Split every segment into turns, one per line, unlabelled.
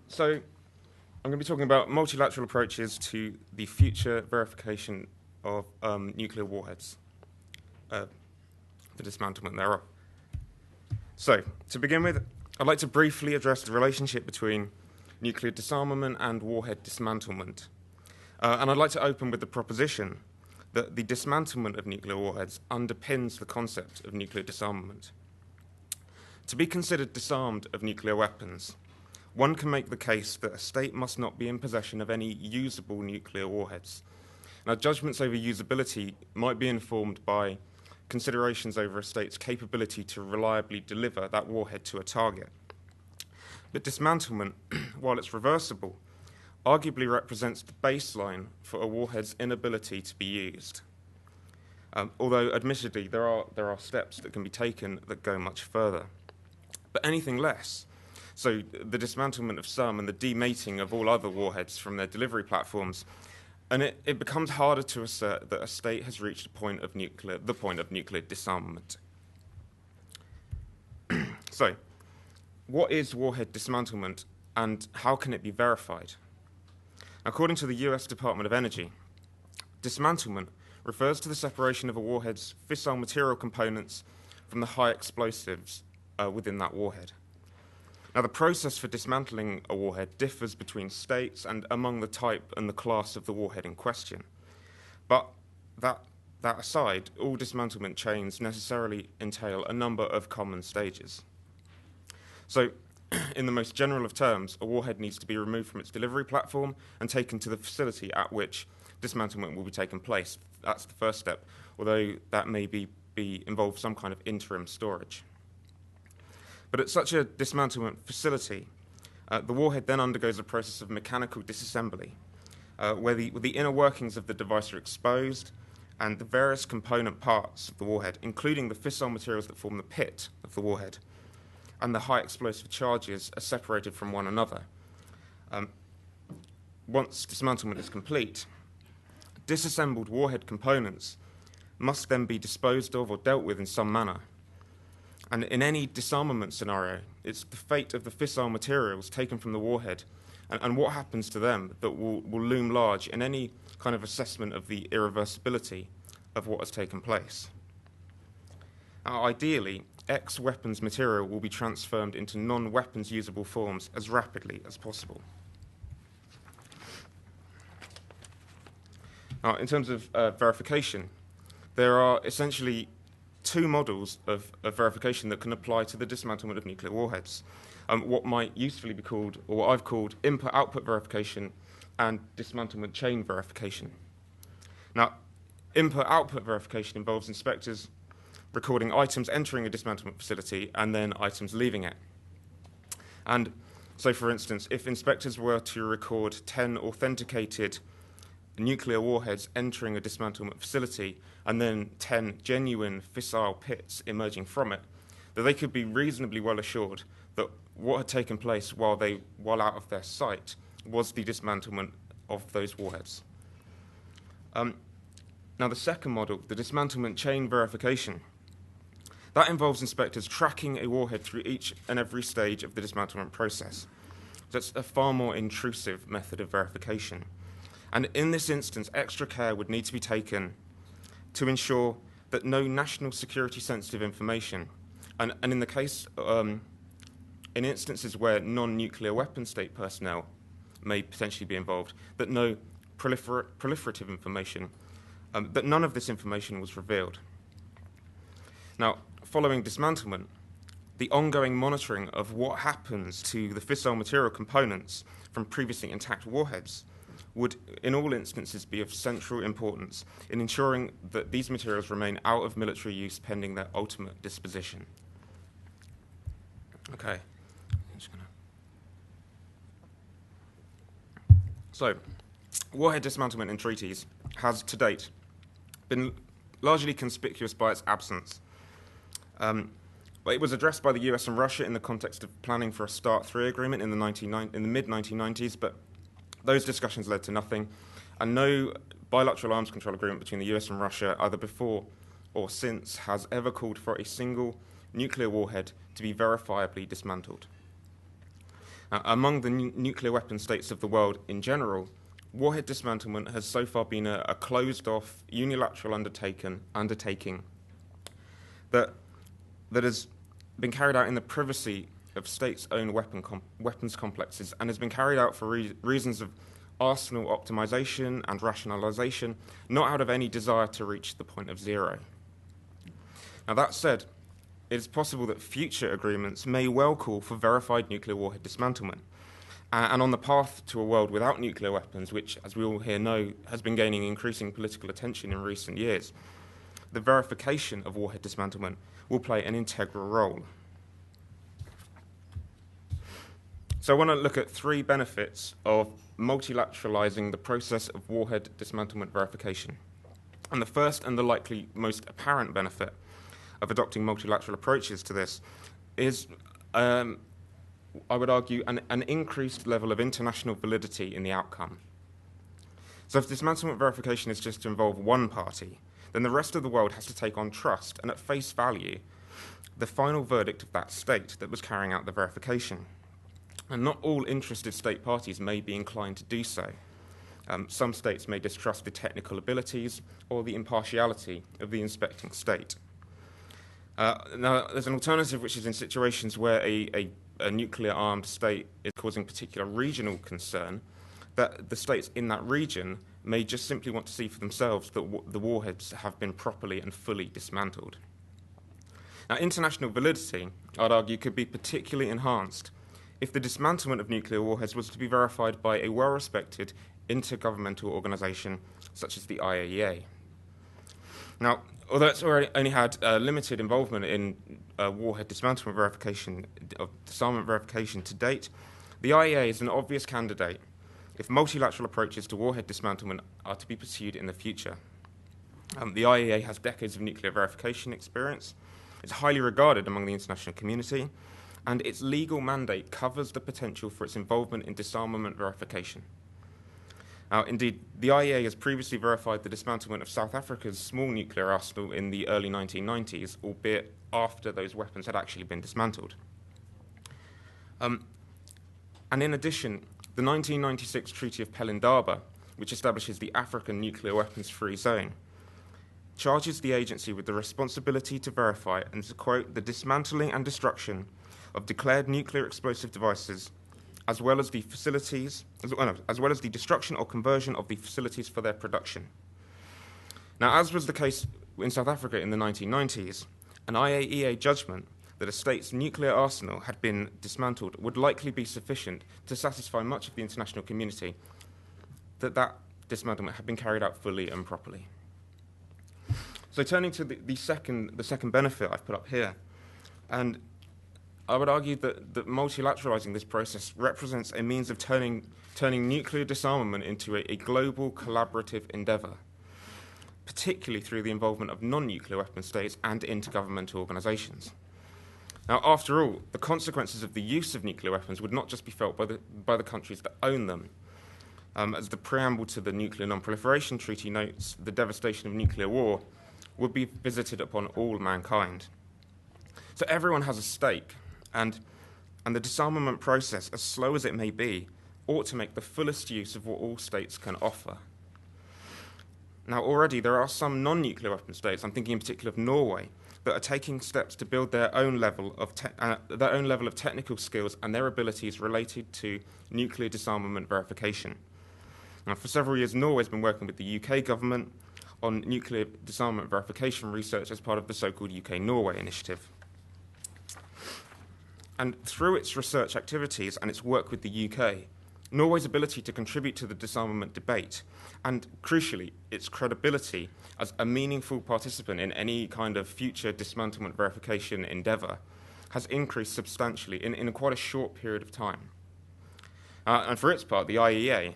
So I'm going to be talking about multilateral approaches to the future verification of nuclear warheads, the dismantlement thereof. So, to begin with, I'd like to briefly address the relationship between nuclear disarmament and warhead dismantlement. And I'd like to open with the proposition that the dismantlement of nuclear warheads underpins the concept of nuclear disarmament. To be considered disarmed of nuclear weapons, one can make the case that a state must not be in possession of any usable nuclear warheads. Now, judgments over usability might be informed by considerations over a state's capability to reliably deliver that warhead to a target. But dismantlement, while it's reversible, arguably represents the baseline for a warhead's inability to be used. Although, admittedly, there are steps that can be taken that go much further. But anything less, so the dismantlement of some and the demating of all other warheads from their delivery platforms, and it becomes harder to assert that a state has reached the point of nuclear disarmament. So, what is warhead dismantlement and how can it be verified? According to the US Department of Energy, dismantlement refers to the separation of a warhead's fissile material components from the high explosives within that warhead. Now, the process for dismantling a warhead differs between states and among the type and the class of the warhead in question. But that aside, all dismantlement chains necessarily entail a number of common stages. So, in the most general of terms, a warhead needs to be removed from its delivery platform and taken to the facility at which dismantlement will be taken place. That's the first step, although that may involve some kind of interim storage. But at such a dismantlement facility, the warhead then undergoes a process of mechanical disassembly, where the inner workings of the device are exposed and the various component parts of the warhead, including the fissile materials that form the pit of the warhead, and the high explosive charges are separated from one another. Once dismantlement is complete, disassembled warhead components must then be disposed of or dealt with in some manner. And in any disarmament scenario, it's the fate of the fissile materials taken from the warhead and what happens to them that will loom large in any kind of assessment of the irreversibility of what has taken place. Now, ideally, ex-weapons material will be transformed into non-weapons usable forms as rapidly as possible. Now, in terms of verification, there are essentially two models of verification that can apply to the dismantlement of nuclear warheads. What might usefully be called, or what I've called, input-output verification and dismantlement chain verification. Now, input-output verification involves inspectors recording items entering a dismantlement facility and then items leaving it. And so, for instance, if inspectors were to record 10 authenticated nuclear warheads entering a dismantlement facility and then 10 genuine fissile pits emerging from it, that they could be reasonably well assured that what had taken place while out of their sight was the dismantlement of those warheads. Now, the second model, the dismantlement chain verification, that involves inspectors tracking a warhead through each and every stage of the dismantlement process. That's a far more intrusive method of verification. And in this instance, extra care would need to be taken to ensure that no national security sensitive information, and in the case, in instances where non-nuclear weapon state personnel may potentially be involved, that no proliferative information, that none of this information was revealed. Now, following dismantlement, the ongoing monitoring of what happens to the fissile material components from previously intact warheads would, in all instances, be of central importance in ensuring that these materials remain out of military use pending their ultimate disposition. Okay. So, warhead dismantlement in treaties has, to date, been largely conspicuous by its absence. But it was addressed by the US and Russia in the context of planning for a START 3 agreement in the mid-1990s, but those discussions led to nothing, and no bilateral arms control agreement between the US and Russia, either before or since, has ever called for a single nuclear warhead to be verifiably dismantled. Among the nuclear weapon states of the world in general, warhead dismantlement has so far been a closed-off, unilateral undertaking that has been carried out in the privacy of states-owned weapons complexes and has been carried out for reasons of arsenal optimization and rationalization, not out of any desire to reach the point of zero. Now, that said, it is possible that future agreements may well call for verified nuclear warhead dismantlement. And on the path to a world without nuclear weapons, which, as we all here know, has been gaining increasing political attention in recent years, the verification of warhead dismantlement will play an integral role. So I want to look at three benefits of multilateralizing the process of warhead dismantlement verification. And the first and the likely most apparent benefit of adopting multilateral approaches to this is, I would argue, an increased level of international validity in the outcome. So if dismantlement verification is just to involve one party, then the rest of the world has to take on trust and at face value the final verdict of that state that was carrying out the verification. And not all interested state parties may be inclined to do so. Some states may distrust the technical abilities or the impartiality of the inspecting state. Now, there's an alternative, which is in situations where a nuclear-armed state is causing particular regional concern, that the states in that region may just simply want to see for themselves that the warheads have been properly and fully dismantled. Now, international validity, I'd argue, could be particularly enhanced if the dismantlement of nuclear warheads was to be verified by a well-respected intergovernmental organization such as the IAEA. Now, although it's already only had limited involvement in warhead dismantlement verification, of disarmament verification to date, the IAEA is an obvious candidate if multilateral approaches to warhead dismantlement are to be pursued in the future. The IAEA has decades of nuclear verification experience. It's highly regarded among the international community, and its legal mandate covers the potential for its involvement in disarmament verification. Now, indeed, the IAEA has previously verified the dismantlement of South Africa's small nuclear arsenal in the early 1990s, albeit after those weapons had actually been dismantled. And in addition, the 1996 Treaty of Pelindaba, which establishes the African nuclear weapons-free zone, charges the agency with the responsibility to verify and to quote the dismantling and destruction of declared nuclear explosive devices, as well as the destruction or conversion of the facilities for their production. Now, as was the case in South Africa in the 1990s, an IAEA judgment that a state's nuclear arsenal had been dismantled would likely be sufficient to satisfy much of the international community that that dismantlement had been carried out fully and properly. So turning to the second benefit I've put up here, and I would argue that multilateralizing this process represents a means of turning nuclear disarmament into a global collaborative endeavor, particularly through the involvement of non-nuclear weapon states and intergovernmental organizations. Now, after all, the consequences of the use of nuclear weapons would not just be felt by the countries that own them. As the preamble to the Nuclear Non-Proliferation Treaty notes, the devastation of nuclear war would be visited upon all mankind. So everyone has a stake, and the disarmament process, as slow as it may be, ought to make the fullest use of what all states can offer. Now, already there are some non-nuclear weapon states, I'm thinking in particular of Norway, that are taking steps to build their own level of technical skills and their abilities related to nuclear disarmament verification. Now, for several years, Norway has been working with the UK government on nuclear disarmament verification research as part of the so-called UK-Norway initiative. And through its research activities and its work with the UK, Norway's ability to contribute to the disarmament debate, and crucially, its credibility as a meaningful participant in any kind of future dismantlement verification endeavour, has increased substantially in quite a short period of time. And for its part, the IEA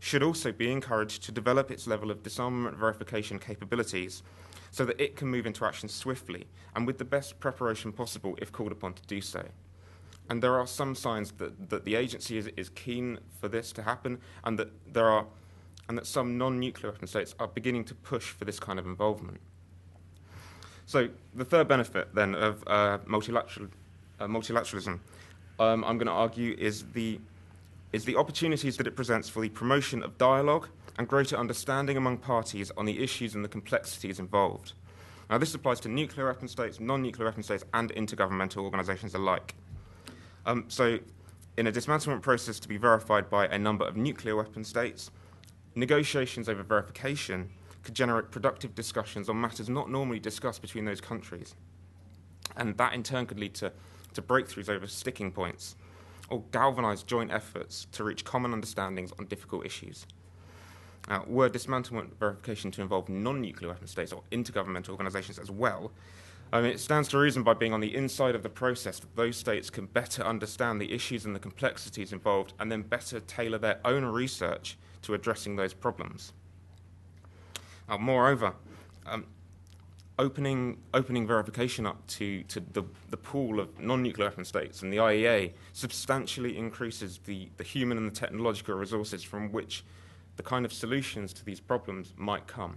should also be encouraged to develop its level of disarmament verification capabilities so that it can move into action swiftly and with the best preparation possible if called upon to do so. And there are some signs that the agency is keen for this to happen, and that some non-nuclear weapon states are beginning to push for this kind of involvement. So the third benefit then of multilateralism I'm going to argue, is the opportunities that it presents for the promotion of dialogue and greater understanding among parties on the issues and the complexities involved. Now, this applies to nuclear weapon states, non-nuclear weapon states, and intergovernmental organisations alike. So, in a dismantlement process to be verified by a number of nuclear weapon states, negotiations over verification could generate productive discussions on matters not normally discussed between those countries. And that in turn could lead to breakthroughs over sticking points, or galvanise joint efforts to reach common understandings on difficult issues. Were dismantlement verification to involve non-nuclear weapon states or intergovernmental organisations as well, it stands to reason by being on the inside of the process that those states can better understand the issues and the complexities involved and then better tailor their own research to addressing those problems. Moreover, opening verification up to the pool of non-nuclear weapon states and the IEA substantially increases the human and the technological resources from which the kind of solutions to these problems might come.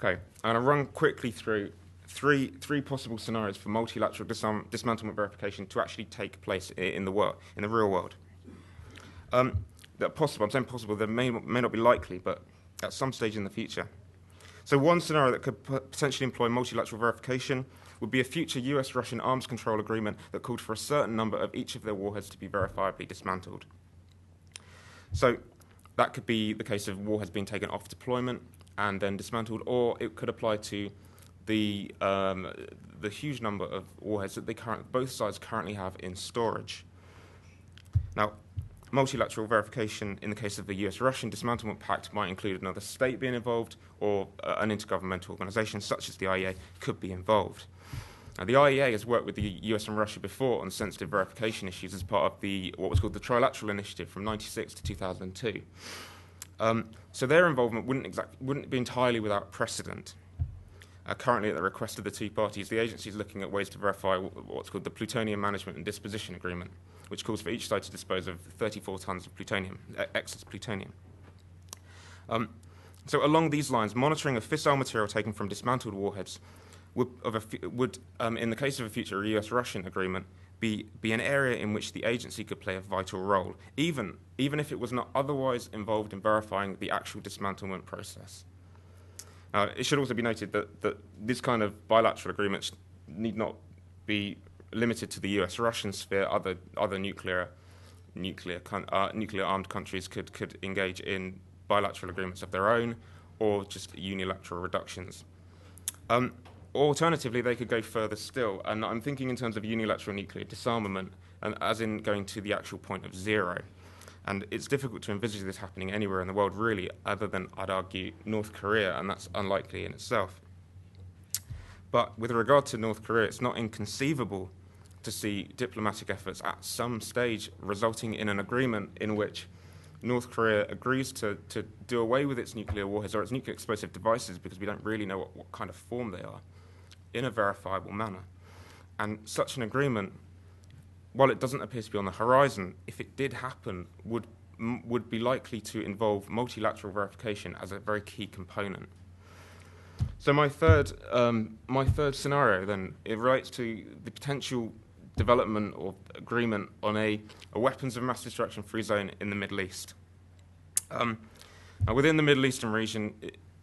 Okay, I'm going to run quickly through three possible scenarios for multilateral dismantlement verification to actually take place in the real world. They're possible. I'm saying possible. They may not be likely, but at some stage in the future. So one scenario that could potentially employ multilateral verification would be a future US-Russian arms control agreement that called for a certain number of each of their warheads to be verifiably dismantled. So that could be the case of warheads being taken off deployment and then dismantled, or it could apply to the huge number of warheads that both sides currently have in storage. Now, multilateral verification in the case of the US-Russian dismantlement pact might include another state being involved, or an intergovernmental organisation such as the IEA could be involved. Now, the IEA has worked with the US and Russia before on sensitive verification issues as part of what was called the Trilateral Initiative from 1996 to 2002. So their involvement wouldn't be entirely without precedent. Currently, at the request of the two parties, the agency is looking at ways to verify what's called the Plutonium Management and Disposition Agreement, which calls for each side to dispose of 34 tons of excess plutonium. So along these lines, monitoring of fissile material taken from dismantled warheads would in the case of a future US-Russian agreement, be an area in which the agency could play a vital role, even if it was not otherwise involved in verifying the actual dismantlement process. It should also be noted that this kind of bilateral agreements need not be limited to the US-Russian sphere. Other nuclear armed countries could engage in bilateral agreements of their own, or just unilateral reductions. Alternatively, they could go further still, and I'm thinking in terms of unilateral nuclear disarmament, and as in going to the actual point of zero. And it's difficult to envisage this happening anywhere in the world, really, other than, I'd argue, North Korea, and that's unlikely in itself. But with regard to North Korea, it's not inconceivable to see diplomatic efforts at some stage resulting in an agreement in which North Korea agrees to do away with its nuclear warheads or its nuclear explosive devices, because we don't really know what kind of form they are, in a verifiable manner. And such an agreement, while it doesn't appear to be on the horizon, if it did happen, would be likely to involve multilateral verification as a very key component. So my third scenario then, it relates to the potential development or agreement on a weapons of mass destruction free zone in the Middle East. Now within the Middle Eastern region,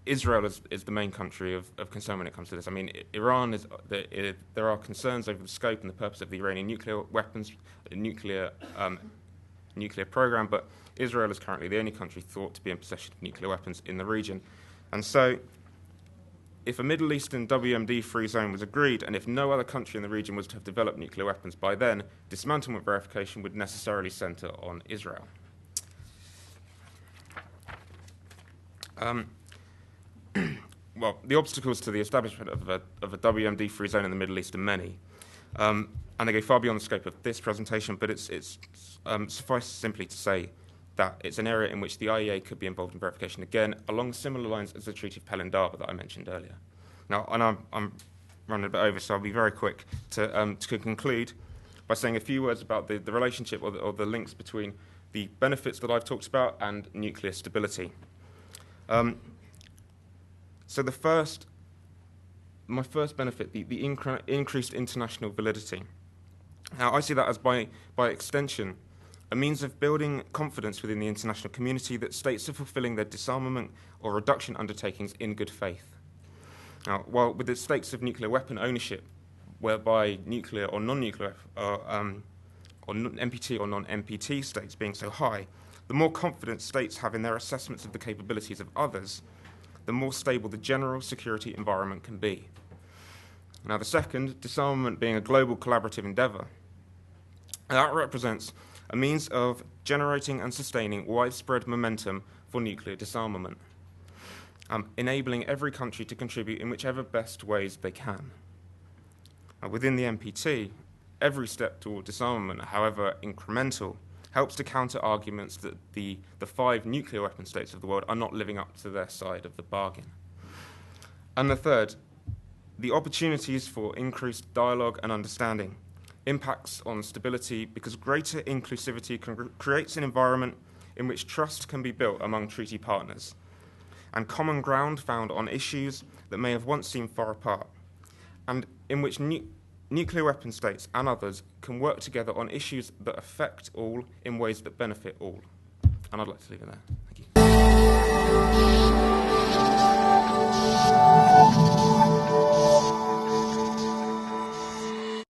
Israel is the main country of concern when it comes to this. I mean, Iran there are concerns over the scope and the purpose of the Iranian nuclear weapons, nuclear program, but Israel is currently the only country thought to be in possession of nuclear weapons in the region. And so, if a Middle Eastern WMD-free zone was agreed, and if no other country in the region was to have developed nuclear weapons by then, dismantlement verification would necessarily centre on Israel. Well, the obstacles to the establishment of a WMD-free zone in the Middle East are many, and they go far beyond the scope of this presentation, but it's suffice simply to say that it's an area in which the IEA could be involved in verification, again, along similar lines as the Treaty of Pelindaba that I mentioned earlier. Now, and I'm running a bit over, so I'll be very quick to conclude by saying a few words about the relationship or the links between the benefits that I've talked about and nuclear stability. So my first benefit, the increased international validity. Now, I see that as, by extension, a means of building confidence within the international community that states are fulfilling their disarmament or reduction undertakings in good faith. Now, while with the stakes of nuclear weapon ownership, whereby nuclear or non-nuclear, or NPT or non-NPT states being so high, the more confidence states have in their assessments of the capabilities of others, the more stable the general security environment can be. Now, the second, disarmament being a global collaborative endeavour, that represents a means of generating and sustaining widespread momentum for nuclear disarmament, enabling every country to contribute in whichever best ways they can. Within the NPT, every step toward disarmament, however incremental, helps to counter arguments that the 5 nuclear weapon states of the world are not living up to their side of the bargain. And the third, the opportunities for increased dialogue and understanding, impacts on stability because greater inclusivity creates an environment in which trust can be built among treaty partners and common ground found on issues that may have once seemed far apart, and in which nuclear weapon states and others can work together on issues that affect all in ways that benefit all. And I'd like to leave it there. Thank you.